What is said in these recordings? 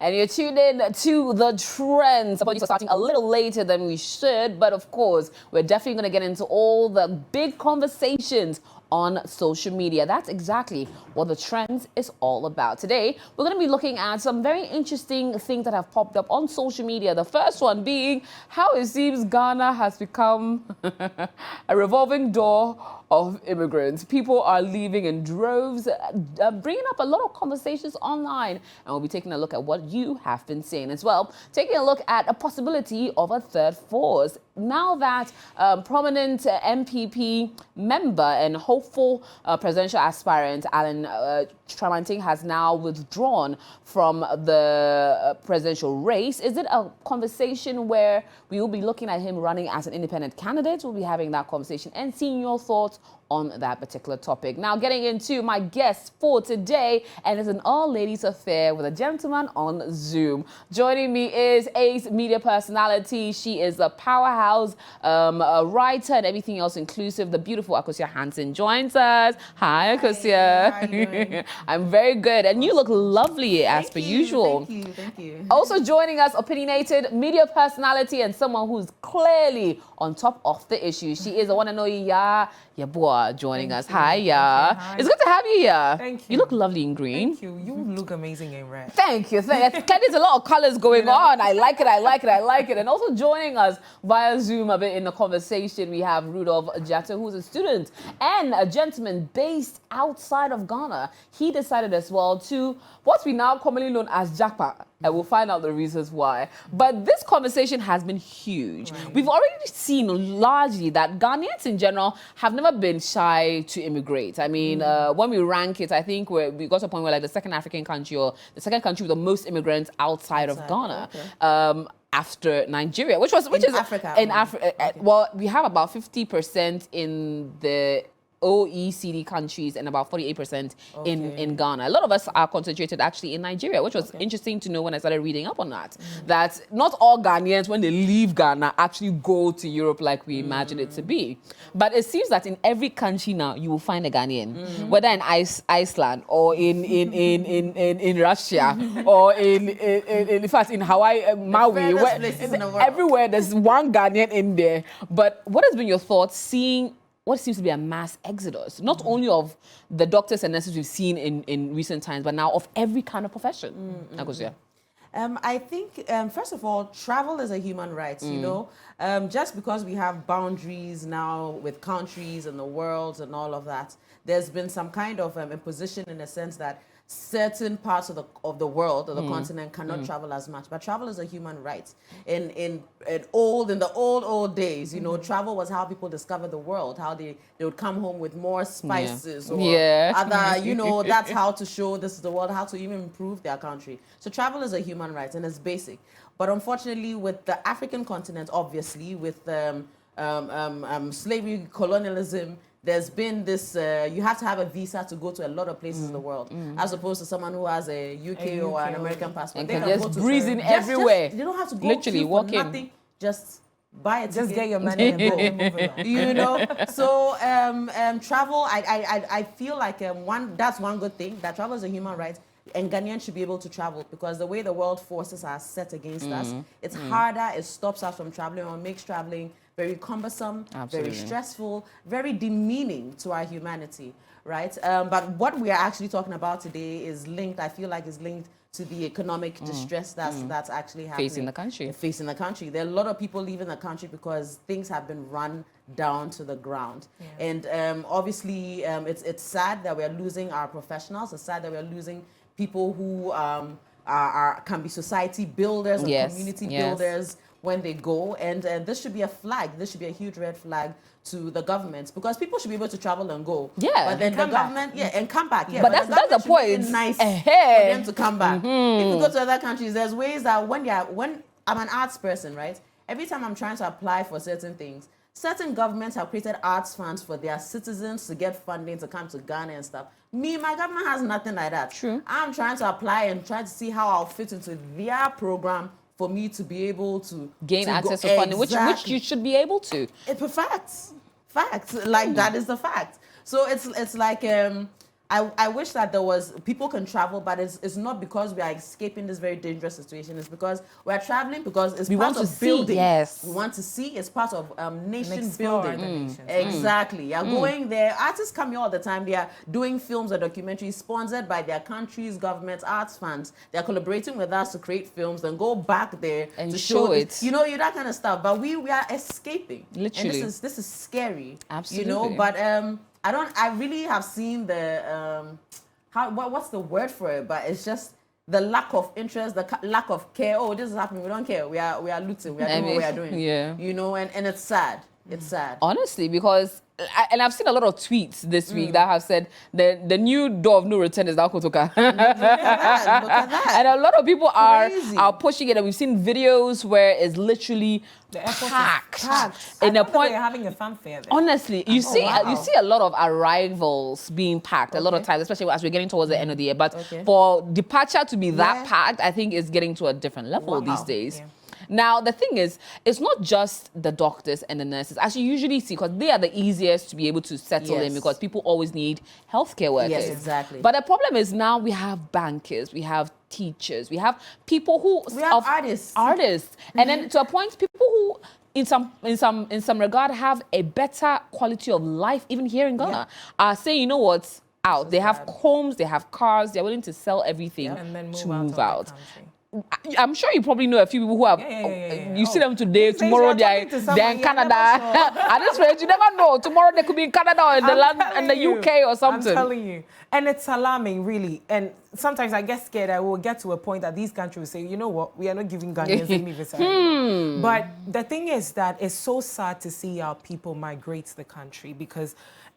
And you're tuned in to The Trends. Apologies for starting a little later than we should, but of course, we're definitely going to get into all the big conversations on social media. That's exactly what The Trends is all about. Today, we're going to be looking at some very interesting things that have popped up on social media. The first one being how it seems Ghana has become a revolving door of immigrants. People are leaving in droves, bringing up a lot of conversations online. And we'll be taking a look at what you have been saying as well. Taking a look at a possibility of a third force. Now that prominent MPP member and hopeful presidential aspirant Alan Tramanting has now withdrawn from the presidential race, is it a conversation where we will be looking at him running as an independent candidate? We'll be having that conversation and seeing your thoughts on that particular topic. Now, getting into my guest for today, and it's an all-ladies affair with a gentleman on Zoom. Joining me is Ace media personality. She is a powerhouse, a writer, and everything else inclusive. The beautiful Akosia Hansen joins us. Hi, Akosia. How are you doing? I'm very good, and you look lovely as per usual. Thank you. Also joining us, opinionated media personality and someone who's clearly on top of the issue. She is the one and only Yabua joining us. Hi, Hi. It's good to have you here. Thank you. You look lovely in green. Thank you. You look amazing in red. Thank you. There's a lot of colors going on. I like it. And also joining us via Zoom a bit in the conversation, we have Rudolph Jatta, who's a student and a gentleman based outside of Ghana. He decided as well to what we now commonly known as Jackpot. And we'll find out the reasons why. But this conversation has been huge. Right. We've already seen largely that Ghanaians in general have never been shy to immigrate. I mean, when we rank it, I think we got to a point where like the second African country or the second country with the most immigrants outside of Ghana. Okay. After Nigeria, which is Africa. In Africa, okay. Well, we have about 50% in the OECD countries and about 48% in Ghana. A lot of us are concentrated actually in Nigeria, which was interesting to know when I started reading up on that. That not all Ghanaians, when they leave Ghana, actually go to Europe like we imagine it to be. But it seems that in every country now, you will find a Ghanaian, whether in Iceland or in Russia or in fact in Hawaii, Maui, everywhere there's one Ghanaian in there. But what has been your thoughts seeing what seems to be a mass exodus, not only of the doctors and nurses we've seen in recent times, but now of every kind of profession? I think, first of all, travel is a human right, you know. Just because we have boundaries now with countries and the world and all of that, there's been some kind of imposition in the sense that certain parts of the world or the continent cannot travel as much, but travel is a human right. In the old days, you know, travel was how people discovered the world, how they would come home with more spices or other, you know, that's how to show this is the world, how to even improve their country. So travel is a human right and it's basic. But unfortunately, with the African continent, obviously, with slavery, colonialism, there's been this, you have to have a visa to go to a lot of places in the world, as opposed to someone who has a UK or an American passport. And they can just breeze in everywhere. You don't have to go literally walk in. Nothing, just buy a ticket. Just get your money and go. You know, so travel, I feel like that's one good thing, that travel is a human right. And Ghanaians should be able to travel because the way the world forces are set against us, it's harder, it stops us from traveling or makes traveling very cumbersome, very stressful, very demeaning to our humanity, right? But what we are actually talking about today is linked, I feel like is linked to the economic distress that's actually happening. Facing the country. Facing the country. There are a lot of people leaving the country because things have been run down to the ground. Yeah. And obviously, it's sad that we're losing our professionals. It's sad that we're losing people who can be society builders or community builders when they go. And this should be a flag. This should be a huge red flag to the government because people should be able to travel and go. Yeah. But then the government, and come back. Yeah. But that's the point. It's nice for them to come back. If you go to other countries, there's ways that when I'm an arts person, right? Every time I'm trying to apply for certain things, certain governments have created arts funds for their citizens to get funding to come to Ghana and stuff. My government has nothing like that. True. I'm trying to apply and try to see how I'll fit into their program for me to be able to gain access to funding, which you should be able to. Facts. Like that is the fact. So it's like I wish that there was people can travel, but it's not because we are escaping this very dangerous situation. It's because we are traveling because it's We part want to of see, building. yes. We want to see. It's part of nation explore building. the nations. Exactly. You're going there. Artists come here all the time. They are doing films or documentaries sponsored by their countries, governments, arts funds. They are collaborating with us to create films and go back there And to show this, it. that kind of stuff. But we are escaping. Literally. And this is scary. Absolutely. But I really have seen the what's the word for it? But it's just the lack of interest, the lack of care. Oh, this is happening. We don't care. We are looting. We are doing what we are doing. Yeah. And it's sad. It's sad. Honestly, because and I've seen a lot of tweets this week that have said the new door of no return is now Kotoka. Look at that. And a lot of people are Crazy. pushing it, and we've seen videos where it's literally The airport is packed. packed. In I a thought point, they're having a fanfare there. honestly, you see wow. you see a lot of arrivals being packed a lot of times, especially as we're getting towards the end of the year. But Okay. for departure to be that Yeah. packed, I think it's getting to a different level these Wow. days. Yeah. Now, the thing is, it's not just the doctors and the nurses, as you usually see, because they are the easiest to be able to settle in Yes. because people always need healthcare workers. Yes, exactly. But the problem is now we have bankers, we have teachers, we have people who... We have artists. Artists. And then to a point, people who... In some regard, have a better quality of life, even here in Ghana, are saying, you know what, out. They have homes, they have cars, they're willing to sell everything And then to move move out. out. Of the country. I'm sure you probably know a few people who are. Yeah. You see them today, Says tomorrow you're they're talking to in someone, you're Canada. never sure. At this rate, you never know. Tomorrow they could be in Canada or in the land in the UK or something. I'm telling you. And it's alarming, really. And sometimes I get scared. I will get to a point that these countries will say, you know what, we are not giving Ghanaians any visa anymore. But the thing is that it's so sad to see our people migrate to the country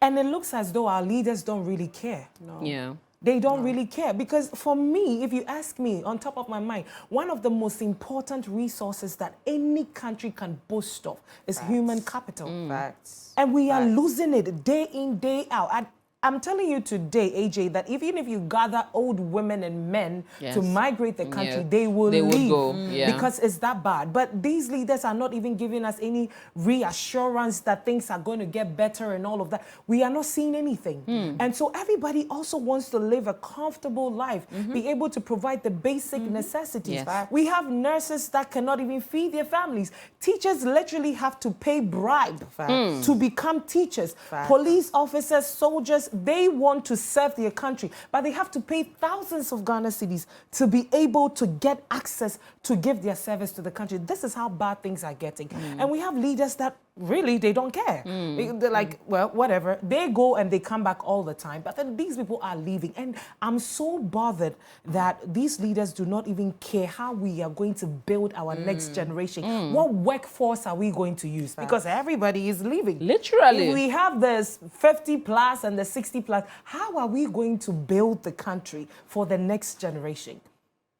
and it looks as though our leaders don't really care. No. Yeah. They don't really care because for me, if you ask me, on top of my mind, one of the most important resources that any country can boast of is human capital. Facts. And we are losing it day in, day out. I'm telling you today, AJ, that even if you gather old women and men to migrate the country, they will leave go. because it's that bad. But these leaders are not even giving us any reassurance that things are going to get better and all of that. We are not seeing anything. And so everybody also wants to live a comfortable life, be able to provide the basic necessities. Yes. We have nurses that cannot even feed their families. Teachers literally have to pay bribe to become teachers. Police officers, soldiers, they want to serve their country, but they have to pay thousands of Ghana cedis to be able to get access to give their service to the country. This is how bad things are getting. And we have leaders that really, they don't care. They're like, well, whatever. They go and they come back all the time, but then these people are leaving. And I'm so bothered that these leaders do not even care how we are going to build our next generation. What workforce are we going to use? Because everybody is leaving. Literally. If we have this 50 plus and the 60 plus, how are we going to build the country for the next generation?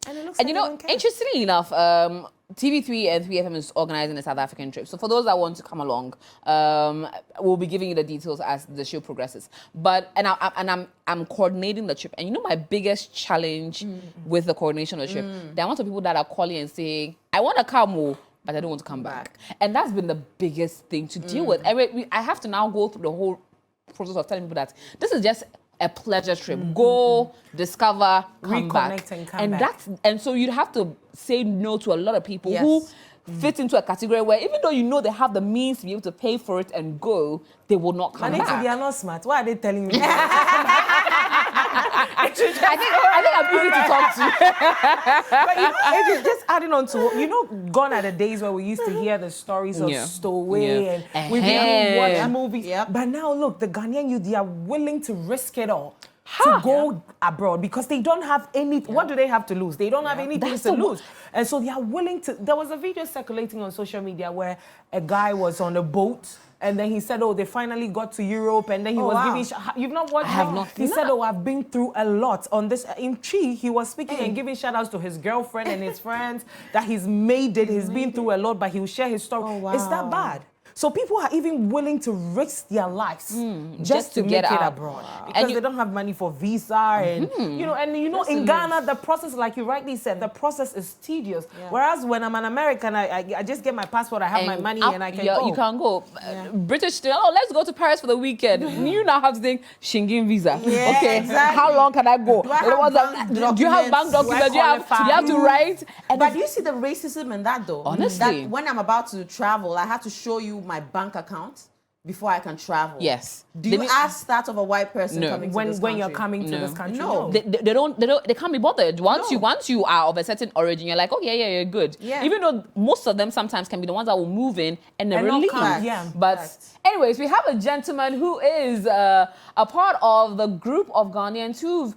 And it looks And like you they know, don't care. interestingly enough, TV3 and 3FM is organizing a South African trip. So for those that want to come along, we'll be giving you the details as the show progresses. But I'm coordinating the trip. And you know my biggest challenge with the coordination of the trip? There are a lot of people that are calling and saying, I want to come, but I don't want to come back. And that's been the biggest thing to deal with. I have to now go through the whole process of telling people that this is just a pleasure trip. Go, discover, come back. Reconnect and come back. And so you'd have to say no to a lot of people who fit into a category where even though you know they have the means to be able to pay for it and go, they will not come Manito, back. they are not smart. Why are they telling me? I think I'm easy to talk to. But you know, AJ, just adding on to, gone are the days where we used to hear the stories of stowaway and we didn't watch movies. But now look, the Ghanaian youth, they are willing to risk it all to go abroad because they don't have any. What do they have to lose? They don't have anything to lose. And so they are willing to. There was a video circulating on social media where a guy was on a boat. And then he said, they finally got to Europe. And then he was giving... You've not watched it? I have not. He said, I've been through a lot on this. In Chi, he was speaking and giving shout-outs to his girlfriend and his friends that he's made it. He's been through a lot, but he'll share his story. It's that bad. So people are even willing to risk their lives just to get make it out. abroad And because you- they don't have money for visa and in Ghana the process, like you rightly said, the process is tedious. Yeah. Whereas when I'm an American, I just get my passport, I have my money, and I can go. You can go. British still. Oh, let's go to Paris for the weekend. You now have to think Schengen visa. Yeah, okay, exactly. how long can I go? Do I have bank Do you have bank documents? documents? Do you have to write? And But do you see the racism in that though? Honestly. That when I'm about to travel, I have to show you my bank account before I can travel. Yes. Do you ask that of a white person No. coming to when this when you're country? coming to No. this country, No. They can't be bothered. Once No. you are of a certain origin, you're like, okay, yeah, you're good. Yeah. Even though most of them sometimes can be the ones that will move in and never not leave. come. Yeah. But Facts. anyways, we have a gentleman who is a part of the group of Ghanaians who've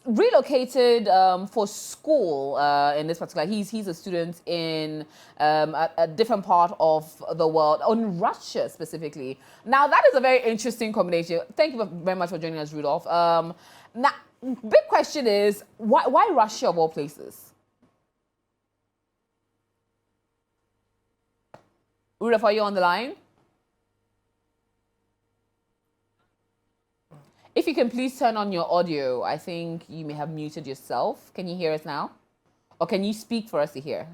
relocated for school in this particular. He's a student in a different part of the world, in Russia specifically. Now that is a very interesting combination. Thank you very much for joining us, Rudolph. Now, big question is why Russia of all places? Rudolph, are you on the line? If you can please turn on your audio, I think you may have muted yourself. Can you hear us now? Or can you speak for us to hear?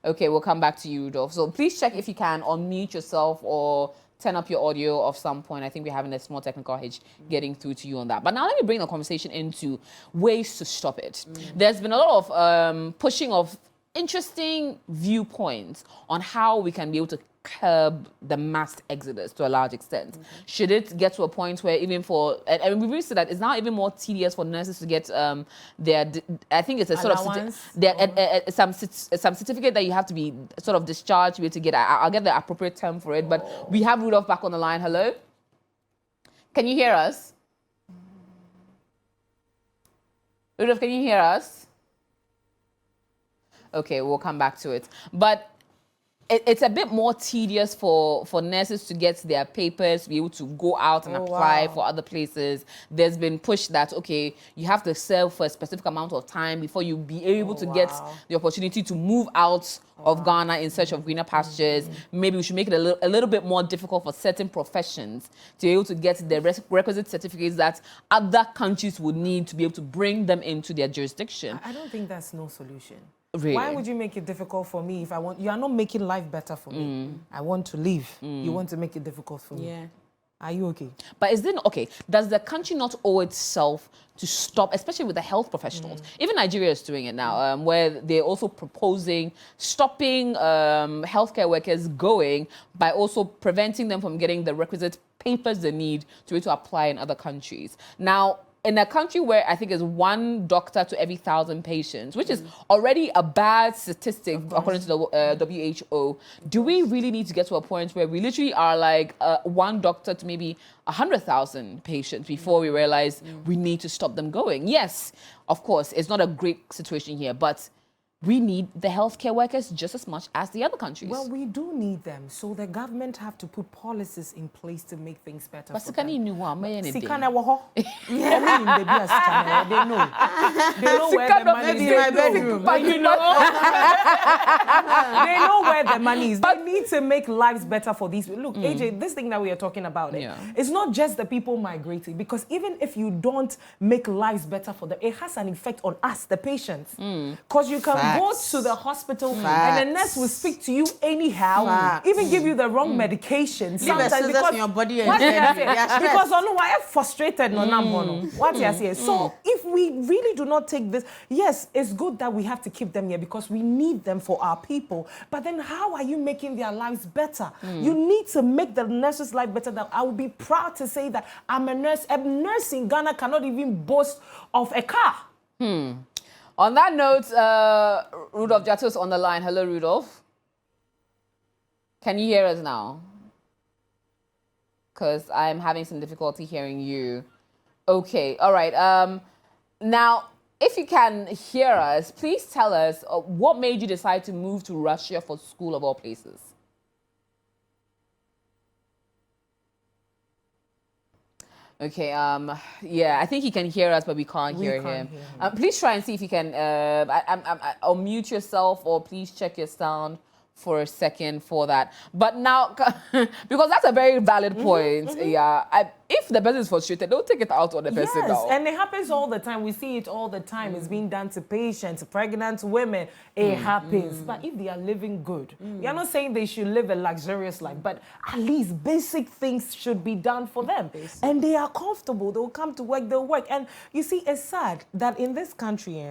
Okay, we'll come back to you, Rudolph. So please check if you can unmute yourself or turn up your audio of some point. I think we're having a small technical hitch getting through to you on that. But now let me bring the conversation into ways to stop it. There's been a lot of pushing of interesting viewpoints on how we can be able to curb the mass exodus to a large extent. Should it get to a point where even for, and we've reached that it's now even more tedious for nurses to get their, I think it's a sort Allowance, of, some certificate that you have to be sort of discharged with to get, I'll get the appropriate term for it, but we have Rudolph back on the line. Hello? Can you hear us? Rudolph, can you hear us? Okay, we'll come back to it. But it's a bit more tedious for nurses to get their papers, to be able to go out and apply for other places. There's been push that, okay, you have to serve for a specific amount of time before you be able to get the opportunity to move out of Ghana in search of greener pastures. Maybe we should make it a little bit more difficult for certain professions to be able to get the requisite certificates that other countries would need to be able to bring them into their jurisdiction. I don't think that's no solution. Really? Why would you make it difficult for me if I want? You are not making life better for me. I want to live. You want to make it difficult for me. Yeah. Are you okay? But is then okay? Does the country not owe itself to stop, especially with the health professionals? Even Nigeria is doing it now, where they're also proposing stopping healthcare workers going by also preventing them from getting the requisite papers they need to be able to apply in other countries. Now, in a country where I think is 1 doctor to every 1,000 patients, which is already a bad statistic according to the WHO, do we really need to get to a point where we literally are like 1 doctor to maybe 100,000 patients before we realize we need to stop them going? Yes, of course, it's not a great situation here, but we need the healthcare workers just as much as the other countries. Well, we do need them. So the government have to put policies in place to make things better but for Sikani them. knew what I Sikana waho. They know. They know where the money is. Maybe in my bedroom. But you know, they know where the money is. They need to make lives better for these people. Look, AJ, this thing that we are talking about, it's not just the people migrating, because even if you don't make lives better for them, it has an effect on us, the patients. Because you can go to the hospital and the nurse will speak to you anyhow, even give you the wrong medication. Sometimes because in your body and because I am frustrated. What you say? So if we really do not take this, yes, it's good that we have to keep them here because we need them for our people. But then how are you making their lives better? You need to make the nurses' life better. That I would be proud to say that I'm a nurse. A nurse in Ghana cannot even boast of a car. On that note, Rudolph Jato's on the line. Hello, Rudolph. Can you hear us now? Because I'm having some difficulty hearing you. Okay, all right. Now, if you can hear us, please tell us what made you decide to move to Russia for school of all places? Okay, yeah, I think he can hear us, but we can't hear him. Please try and see if you can unmute yourself, or please check your sound for a second for that. But now, because that's a very valid point, if the person is frustrated, don't take it out on the person Yes, now. and it happens all the time. We see it all the time. It's being done to patients, pregnant women. It happens. But if they are living good, we are not saying they should live a luxurious life, but at least basic things should be done for them. And they are comfortable. They'll come to work, they'll work. And you see, it's sad that in this country,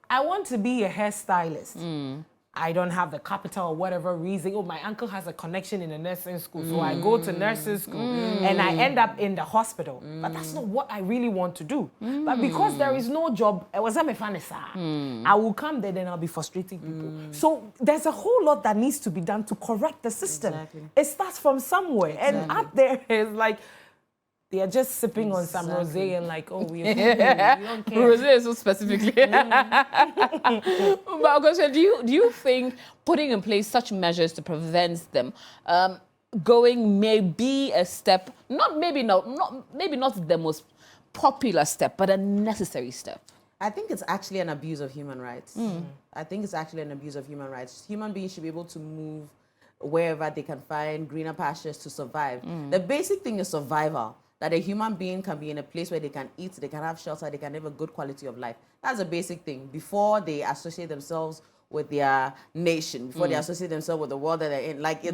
I want to be a hairstylist. I don't have the capital or whatever reason. Oh, my uncle has a connection in a nursing school, so I go to nursing school and I end up in the hospital. But that's not what I really want to do. But because there is no job, I will come there, then I'll be frustrating people. So there's a whole lot that needs to be done to correct the system. Exactly. It starts from somewhere, and up there is like, they are just sipping on some rosé and like, oh, we don't care. Rosé is so specifically. But Augustia, do you think putting in place such measures to prevent them going may be a step, maybe not the most popular step, but a necessary step? I think it's actually an abuse of human rights. I think it's actually an abuse of human rights. Human beings should be able to move wherever they can find greener pastures to survive. The basic thing is survival. That a human being can be in a place where they can eat, they can have shelter, they can have a good quality of life. That's a basic thing before they associate themselves with their nation, before they associate themselves with the world that they're in. Like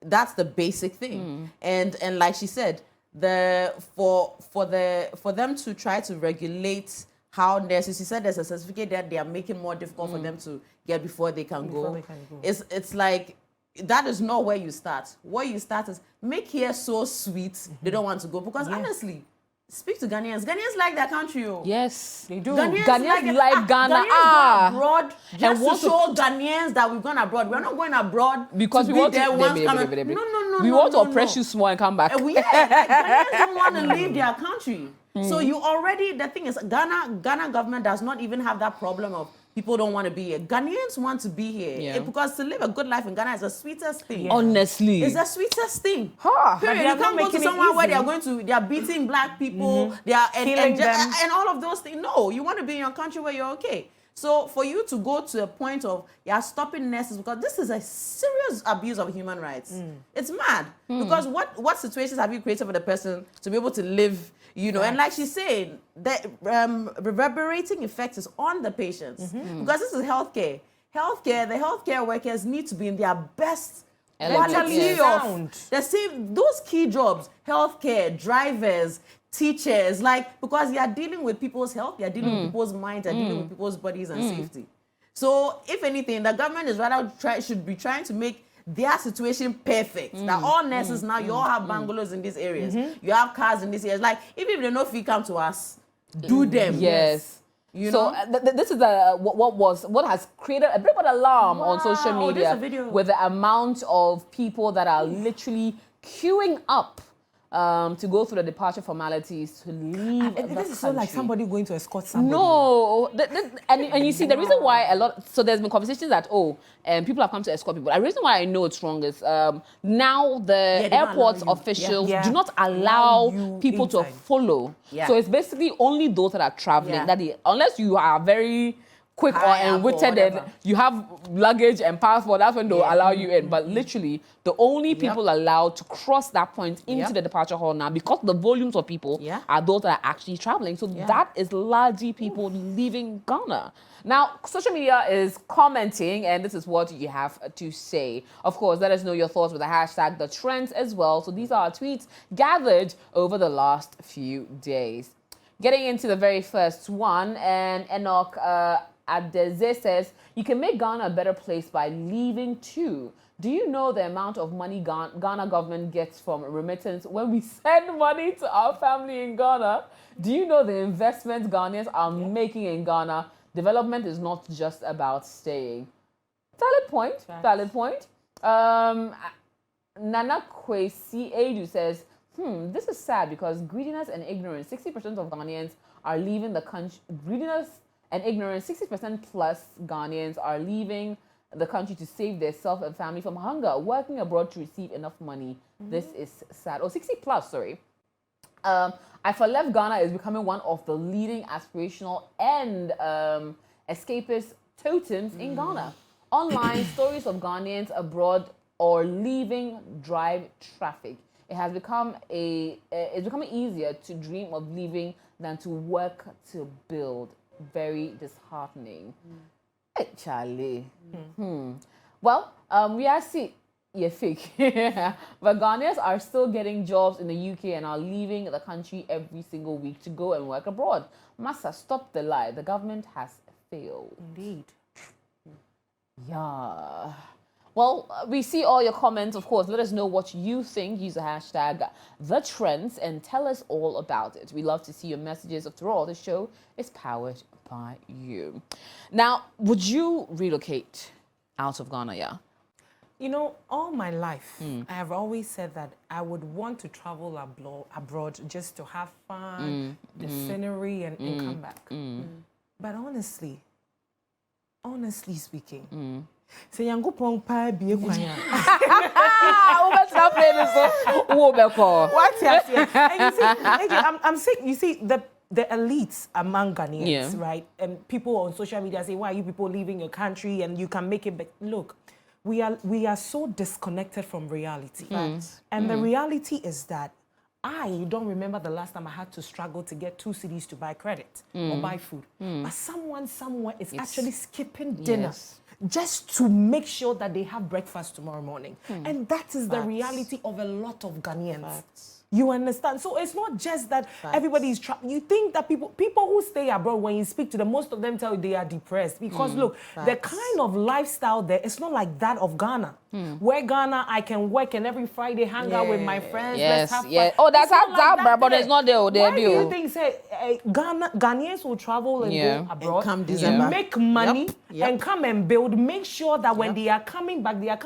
that's the basic thing. And like she said, for them to try to regulate how nurses, she said there's a certificate that they are making more difficult for them to get before they can go. It's like, that is not where you start. Where you start is make here so sweet, they don't want to go. Because honestly, speak to Ghanaians. Ghanaians like their country. Yes, they do. Ghanaians like Ghana. Ghanaians go abroad just to show Ghanaians that we've gone abroad. We're not going abroad because to we want be there to, once. We want to oppress you small and come back. Ghanaians don't want to leave their country. So you already, the thing is, Ghana government does not even have that problem of people don't want to be here. Ghanaians want to be here because to live a good life in Ghana is the sweetest thing. Honestly, it's the sweetest thing. Period. You can't go to somewhere where they are beating black people, they are killing them, and all of those things. No, you want to be in your country where you're okay. So for you to go to a point of stopping nurses, because this is a serious abuse of human rights. It's mad. Because what situations have you created for the person to be able to live, and like she's saying, the reverberating effect is on the patients. Because this is healthcare. The healthcare workers need to be in their best quality of the same, those key jobs, healthcare, drivers, teachers, because they are dealing with people's health, they are dealing with people's minds, they are dealing with people's bodies and safety. So, if anything, the government is should be trying to make their situation perfect. That all nurses now, you all have bungalows in these areas, you have cars in these areas. Even if they know if you come to us, do them. Yes. So this is what has created a bit of an alarm on social media with the amount of people that are literally queuing up to go through the departure formalities to leave. This is so like somebody going to escort somebody. No, and you see the reason why so there's been conversations that people have come to escort people. The reason why I know it's wrong is now the airport officials do not allow people to follow. So it's basically only those that are traveling unless you are very quick or unwitted and you have luggage and passport, that's when they'll allow you in. But literally, the only people allowed to cross that point into the departure hall now, because the volumes of people are those that are actually traveling. So that is largely people leaving Ghana. Now, social media is commenting, and this is what you have to say. Of course, let us know your thoughts with the hashtag The Trends as well. So these are our tweets gathered over the last few days. Getting into the very first one, and Enoch Adeze says, you can make Ghana a better place by leaving too. Do you know the amount of money Ghana government gets from remittance when we send money to our family in Ghana? Do you know the investments Ghanaians are making in Ghana? Development is not just about staying. Valid point. Valid point. Nana Kwesi Edu says, this is sad because greediness and ignorance, 60% of Ghanaians are leaving the country. Greediness and ignorance, 60% plus Ghanaians are leaving the country to save their self and family from hunger, working abroad to receive enough money. This is sad. 60 plus, sorry. I for left Ghana is becoming one of the leading aspirational and escapist totems in Ghana. Online, stories of Ghanaians abroad or leaving drive traffic. It has become it's becoming easier to dream of leaving than to work to build. Very disheartening. Hey, Charlie. Well, we are see yeah, fake. But Ghanaians are still getting jobs in the UK and are leaving the country every single week to go and work abroad. Massa, stop the lie. The government has failed. Indeed. Yeah. Well, we see all your comments, of course. Let us know what you think. Use the hashtag #TheTrends and tell us all about it. We love to see your messages. After all, the show is powered by you. Now, would you relocate out of Ghana, yeah? You know, all my life, I have always said that I would want to travel abroad just to have fun, the scenery, and come back. But honestly speaking, say Yankopɔn paa bie kwan a. What yes, and you see, AJ, I'm saying, you see, the elites among Ghanaians, right? And people on social media say, why are you people leaving your country and you can make it back? Look, we are so disconnected from reality. And the reality is that I don't remember the last time I had to struggle to get 2 cedis to buy credit or buy food. But someone somewhere is actually skipping dinner just to make sure that they have breakfast tomorrow morning. And that is the reality of a lot of Ghanaians. You understand? So it's not just that everybody is you think that people who stay abroad, when you speak to them, most of them tell you they are depressed. Because look, the kind of lifestyle there, it's not like that of Ghana. Where Ghana, I can work and every Friday hang out with my friends. Let's have fun. Oh, that's how but it's not there. Why do you think, say, Ghanaians will travel and go abroad, and come December, make money, and come and build, make sure that when they are coming back, they are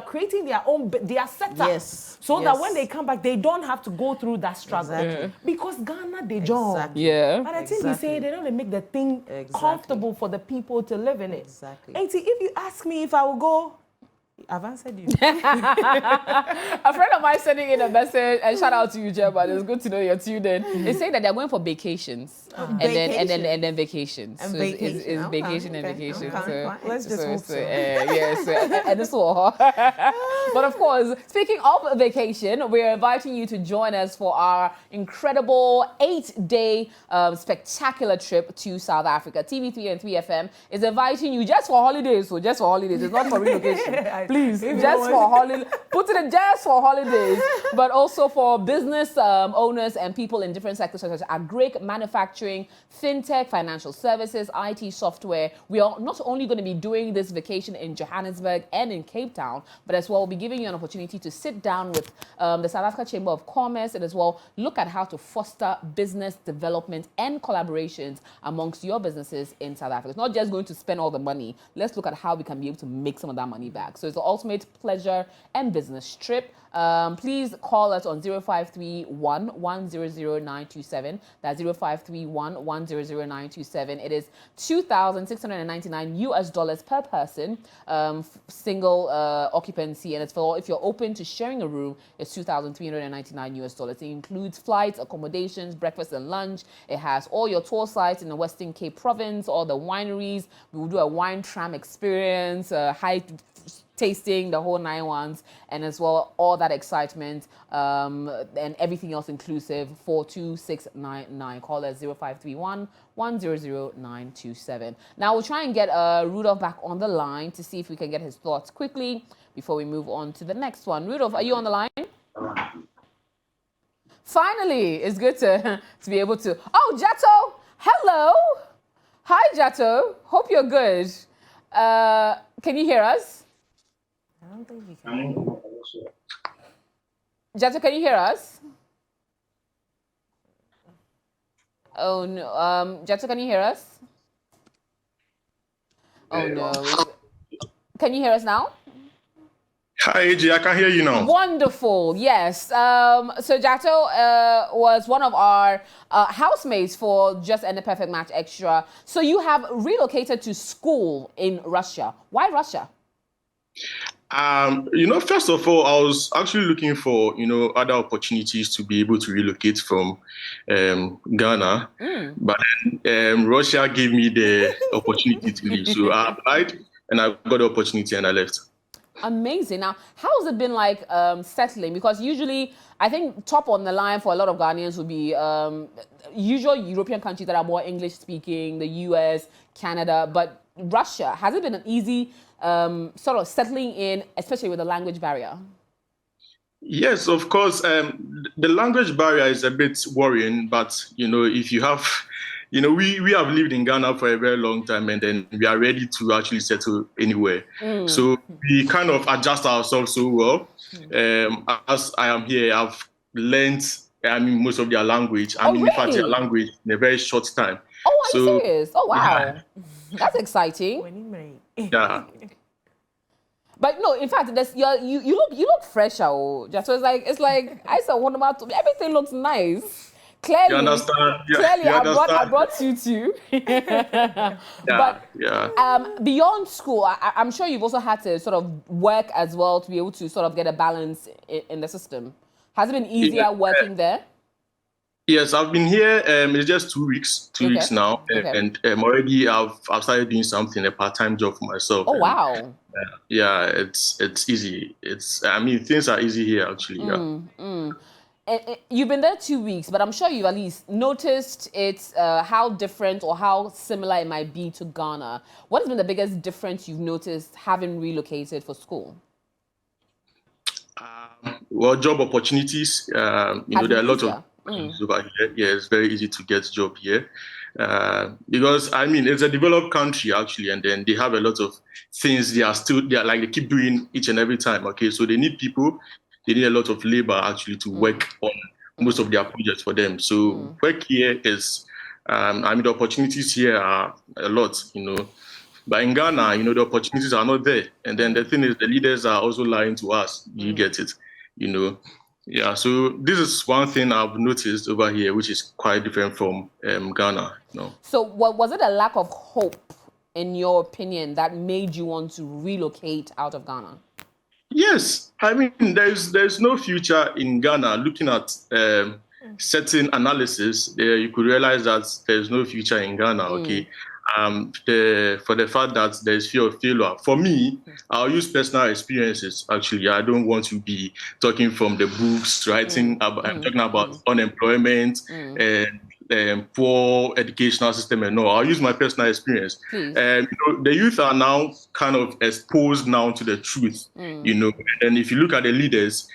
creating their own, their setup. So that when they come back, they don't have to go through that struggle. Because Ghana, they don't. Yeah. But I think we say they don't make the thing comfortable for the people to live in it. And see, if you ask me if I will go, I've answered you. A friend of mine sending in a message, and shout out to you, Jeb, but it's good to know you're tuned in. It's saying that they're going for vacations, and then vacations. And so vacation. It's vacation and vacation. So let's just hope so. Yes, and this all. But of course, speaking of vacation, we're inviting you to join us for our incredible 8-day spectacular trip to South Africa. TV3 and 3FM is inviting you just for holidays. So just for holidays, it's not for relocation. Please, just for holidays. Put it in just for holidays, but also for business owners and people in different sectors such as agri, manufacturing, fintech, financial services, IT, software. We are not only going to be doing this vacation in Johannesburg and in Cape Town, but as well, we'll be giving you an opportunity to sit down with the South Africa Chamber of Commerce and as well look at how to foster business development and collaborations amongst your businesses in South Africa. It's not just going to spend all the money. Let's look at how we can be able to make some of that money back. So it's the ultimate pleasure and business trip. Please call us on 0531 100 927. That's 0531 100 927. It is $2,699 per person, single occupancy, and it's for if you're open to sharing a room, it's $2,399. It includes flights, accommodations, breakfast and lunch. It has all your tour sites in the Western Cape Province, all the wineries. We will do a wine tram experience, high tasting, the whole 9 ones, and as well all that excitement and everything else inclusive for 2699. Call us 0531 100 927. Now we'll try and get Rudolph back on the line to see if we can get his thoughts quickly before we move on to the next one. Rudolph, are you on the line? Finally, it's good to be able to. Oh, Jato, hello. Hi, Jato. Hope you're good. Can you hear us? I don't think you can. Jato, can you hear us? Oh no. Jato, can you hear us? Oh no. Can you hear us now? Hi, AJ. I can hear you now. Wonderful. Yes. So Jato was one of our housemates for Just and the Perfect Match Extra. So you have relocated to school in Russia. Why Russia? First of all, I was actually looking for, other opportunities to be able to relocate from Ghana. But then Russia gave me the opportunity to leave. So I applied and I got the opportunity and I left. Amazing. Now, how has it been like settling? Because usually, I think top on the line for a lot of Ghanaians would be usual European countries that are more English speaking, the US, Canada, but Russia. Has it been an easy sort of settling in, especially with the language barrier? Yes, of course. The language barrier is a bit worrying, but if you have, we have lived in Ghana for a very long time, and then we are ready to actually settle anywhere. So we kind of adjust ourselves so well. As I am here, I've learned, most of their language. In fact, their Really? language in a very short time. Oh, are you So, serious? Oh, wow. yeah. That's exciting. Yeah. But no, in fact, you look fresher. Just so it's like I said, one about everything looks nice. Clearly, You understand? Yeah, clearly, you I understand? brought you too. But yeah. beyond school, I'm sure you've also had to sort of work as well to be able to sort of get a balance in the system. Has it been easier working there? Yes, I've been here. It's just 2 weeks, two Okay. weeks now, Okay. and already I've started doing something, a part-time job for myself. Oh, and, wow. yeah, it's easy. Things are easy here actually. Yeah. You've been there 2 weeks, but I'm sure you've at least noticed it's how different or how similar it might be to Ghana. What has been the biggest difference you've noticed having relocated for school? Well, job opportunities. There are a lot of opportunities over here. Yeah, it's very easy to get a job here. Because it's a developed country actually, and then they have a lot of things they keep doing each and every time. Okay, so they need people, they need a lot of labor actually to work on most of their projects for them. So work here is, the opportunities here are a lot, But in Ghana, the opportunities are not there. And then the thing is, the leaders are also lying to us. You get it, Yeah, so this is one thing I've noticed over here, which is quite different from Ghana. So was it a lack of hope, in your opinion, that made you want to relocate out of Ghana? Yes, there's no future in Ghana. Looking at certain analysis, you could realize that there's no future in Ghana. Okay, for the fact that there's fear of failure. For me, I'll use personal experiences. Actually, I don't want to be talking from the books, writing. I'm talking about unemployment and poor educational system and all. I'll use my personal experience. The youth are now kind of exposed now to the truth. And if you look at the leaders,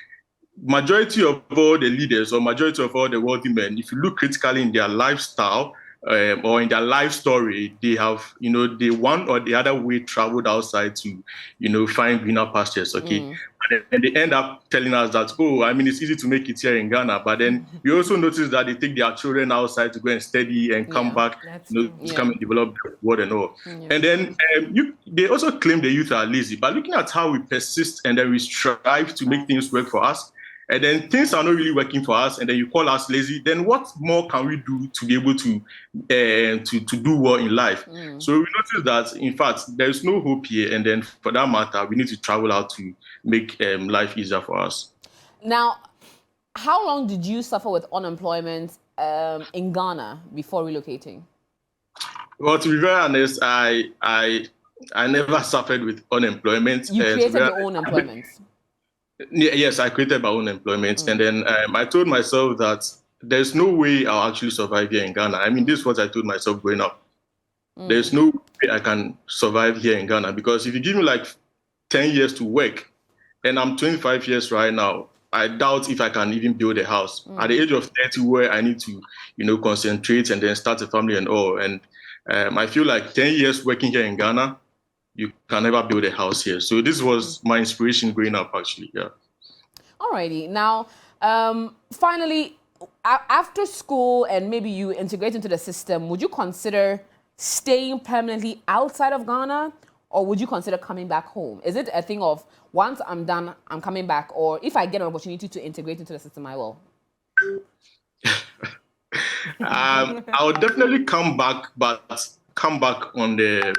majority of all the leaders or majority of all the wealthy men, if you look critically in their lifestyle or in their life story, they have, they one or the other way traveled outside to, find greener pastures. Okay. And they end up telling us that, it's easy to make it here in Ghana. But then we also notice that they take their children outside to go and study and come back, to come and develop the world and all. And then they also claim the youth are lazy. But looking at how we persist and then we strive to make things work for us, and then things are not really working for us, and then you call us lazy, then what more can we do to be able to do well in life? So we notice that, in fact, there's no hope here, and then for that matter, we need to travel out to make life easier for us. Now, how long did you suffer with unemployment in Ghana before relocating? Well, to be very honest, I never suffered with unemployment. You created your own employment? Yes, I created my own employment. And then I told myself that there's no way I'll actually survive here in Ghana. This is what I told myself growing up. There's no way I can survive here in Ghana, because if you give me like 10 years to work, and I'm 25 years right now, I doubt if I can even build a house. At the age of 30, where I need to, concentrate and then start a family and all. And I feel like 10 years working here in Ghana, you can never build a house here. So this was my inspiration growing up, actually. Yeah. Alrighty. Now, finally, after school and maybe you integrate into the system, would you consider staying permanently outside of Ghana, or would you consider coming back home? Is it a thing of once I'm done, I'm coming back, or if I get an opportunity to integrate into the system, I will? I would definitely come back, but come back on the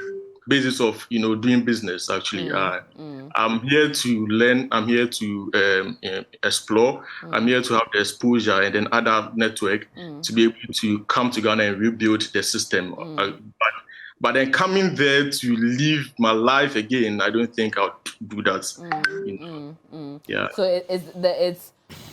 basis of doing business. Actually, I'm here to learn. I'm here to explore. I'm here to have the exposure and then other network to be able to come to Ghana and rebuild the system. But But then coming there to live my life again, I don't think I'll do that. You know? Yeah. So it's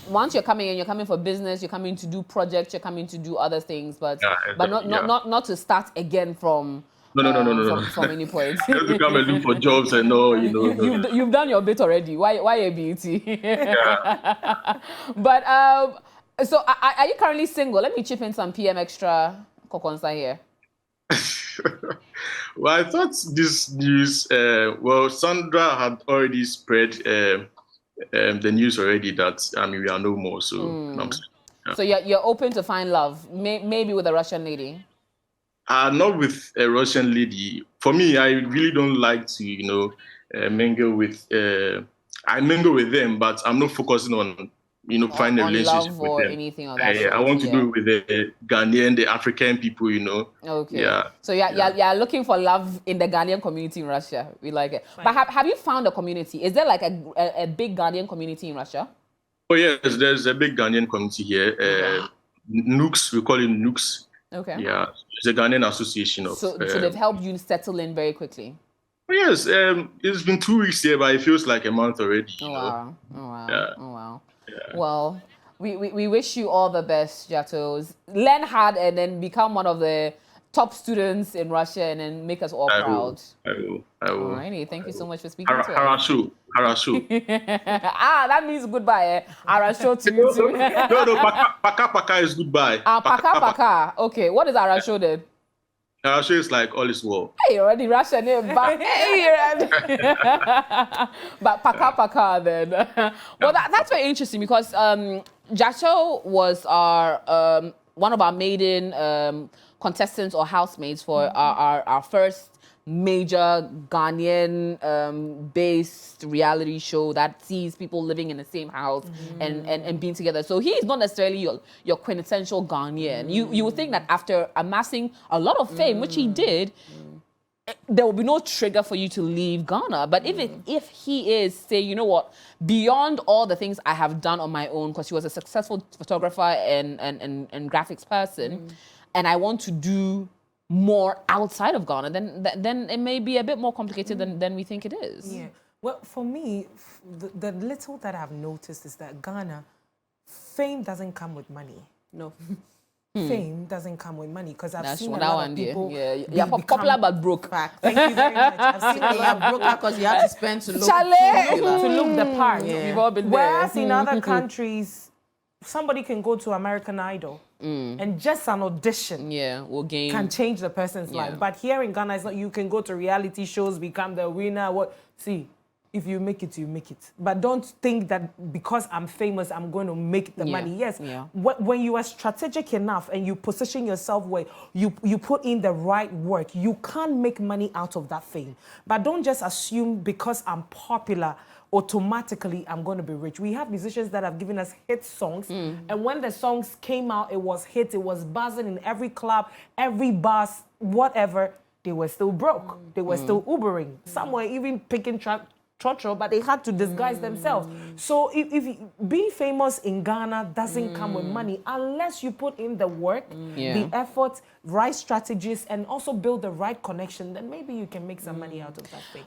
once you're coming in, you're coming for business, you're coming to do projects, you're coming to do other things, but not to start again from No. from any point. Just to come and look for jobs and all, you know. You've done your bit already. Why a beauty? Yeah. But so are you currently single? Let me chip in some PM extra kokonsa here. Well, I thought this news. Well, Sandra had already spread the news already that we are no more. So, So you're open to find love, maybe with a Russian lady. Not with a Russian lady. For me, I really don't like to, mingle with. I mingle with them, but I'm not focusing on, finding a relationship love with or them. anything of that Yeah, I want to do it with the Ghanaian, the African people, Okay. Yeah. So you're looking for love in the Ghanaian community in Russia. We like it. Right. But have you found a community? Is there like a big Ghanaian community in Russia? Oh yes, there's a big Ghanaian community here. Nooks, we call it Nooks. Okay. Yeah, it's a Ghanaian association of. So they've helped you settle in very quickly. Oh yes, it's been 2 weeks here, but it feels like a month already. Wow. Oh wow. Yeah. Oh wow. Yeah. Well, we wish you all the best, Jatos. Learn hard and then become one of the top students in Russia and then make us all proud. I will. Alrighty, thank you so much for speaking to us. Harashu. That means goodbye. Harasho to you too. No, paka is goodbye. Paka. Okay, what is Harasho then? Harasho is like all is well. Hey, already Russian name, but but paka then. Well, that's very interesting because Jato was our one of our maiden contestants or housemates for our first major Ghanaian based reality show that sees people living in the same house and being together. So he is not necessarily your quintessential Ghanaian. You would think that after amassing a lot of fame, which he did, there will be no trigger for you to leave Ghana. But if he is, say, you know what, beyond all the things I have done on my own, because he was a successful photographer and graphics person, and I want to do more outside of Ghana, then it may be a bit more complicated than we think it is. Yeah. Well, for me, the little that I've noticed is that Ghana, fame doesn't come with money. No. Fame doesn't come with money because I've seen a that lot one, of people. You're popular but broke. Fact. Thank you very much. I've seen a lot You're broke because you have to spend to look to look the part. Yeah. We've all been there. Whereas in other countries, somebody can go to American Idol and just an audition will gain can change the person's life. But here in Ghana, it's not. You can go to reality shows, become the winner. See, if you make it, you make it. But don't think that because I'm famous, I'm going to make the money. Yes, when you are strategic enough and you position yourself where you put in the right work, you can make money out of that fame. But don't just assume because I'm popular, automatically I'm going to be rich. We have musicians that have given us hit songs, and when the songs came out, it was hit, it was buzzing in every club, every bus, whatever. They were still broke. They were still Ubering. Some were even picking trotro, but they had to disguise themselves. So if being famous in Ghana doesn't come with money unless you put in the work, the effort, right strategies, and also build the right connection, then maybe you can make some money out of that thing.